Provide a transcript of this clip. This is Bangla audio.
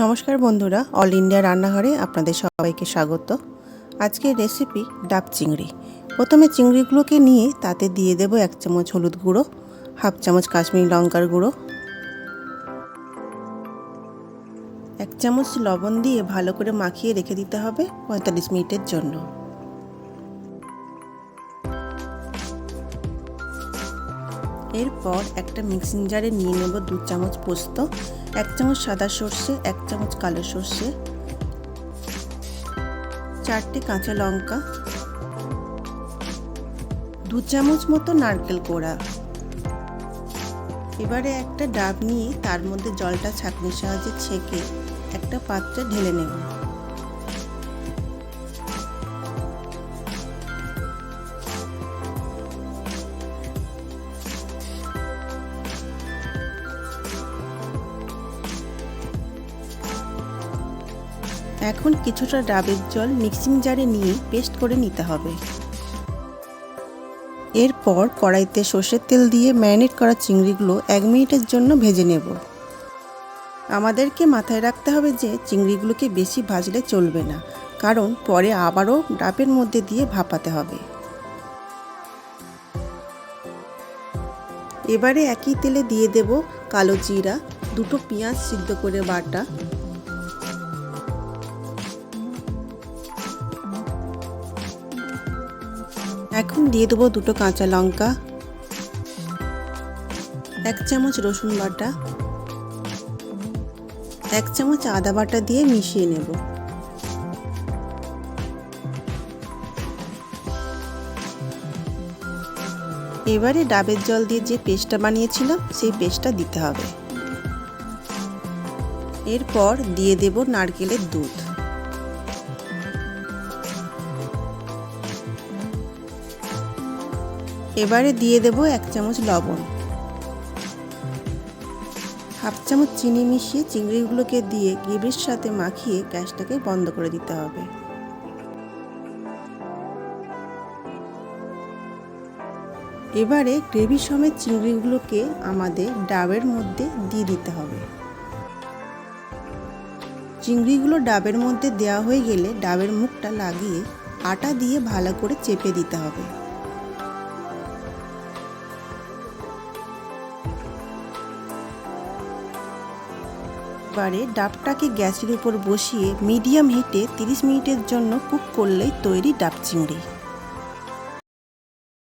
নমস্কার বন্ধুরা, অল ইন্ডিয়া রান্নাঘরে আপনাদের সবাইকে স্বাগত। আজকের রেসিপি ডাব চিংড়ি। প্রথমে চিংড়িগুলোকে নিয়ে তাতে দিয়ে দেব 1 চামচ হলুদ গুঁড়ো, হাফ চামচ কাশ্মীরি লঙ্কার গুঁড়ো, 1 চামচ লবণ দিয়ে ভালো করে মাখিয়ে রেখে দিতে হবে 45 মিনিটের জন্য। এরপর একটা মিক্সিং জারে নিয়ে নেব 2 চামচ পোস্ত, 1 চামচ সাদা সর্ষে, 1 চামচ কালো সর্ষে, 4টে কাঁচা লঙ্কা, 2 চামচ মতো নারকেল কোড়া। এবারে একটা ডাব নিয়ে তার মধ্যে জলটা ছাঁকনির সাহায্যে ছেঁকে একটা পাত্রে ঢেলে নেব। এখন কিছুটা ডাবের জল মিক্সিং জারে নিয়ে পেস্ট করে নিতে হবে। এরপর কড়াইতে সর্ষের তেল দিয়ে ম্যারিনেট করা চিংড়িগুলো 1 মিনিটের জন্য ভেজে নেব। আমাদেরকে মাথায় রাখতে হবে যে চিংড়িগুলোকে বেশি ভাজলে চলবে না, কারণ পরে আবারও ডাবের মধ্যে দিয়ে ভাপাতে হবে। এবারে একই তেলে দিয়ে দেব কালো জিরা, 2টো পেঁয়াজ সিদ্ধ করে বাটা, এখন দিয়ে দেবো 2টো কাঁচা লঙ্কা, 1 চামচ রসুন বাটা, 1 চামচ আদা বাটা দিয়ে মিশিয়ে নেব। এবারে ডাবের জল দিয়ে যে পেস্টটা বানিয়েছিলাম সেই পেস্টটা দিতে হবে। এরপর দিয়ে দেব নারকেলের দুধ। এবারে দিয়ে দেব 1 চামচ লবণ, হাফ চামচ চিনি মিশিয়ে চিংড়িগুলোকে দিয়ে গ্রেভির সাথে মাখিয়ে গ্যাসটাকে বন্ধ করে দিতে হবে। এবারে গ্রেভি সমেত চিংড়িগুলোকে আমাদের ডাবের মধ্যে দিয়ে দিতে হবে। চিংড়িগুলো ডাবের মধ্যে দেওয়া হয়ে গেলে ডাবের মুখটা লাগিয়ে আটা দিয়ে ভালো করে চেপে দিতে হবে। এবারে ডাবটাকে গ্যাসের উপর বসিয়ে মিডিয়াম হিটে 30 মিনিটের জন্য কুক করলেই তৈরি ডাব চিংড়ি।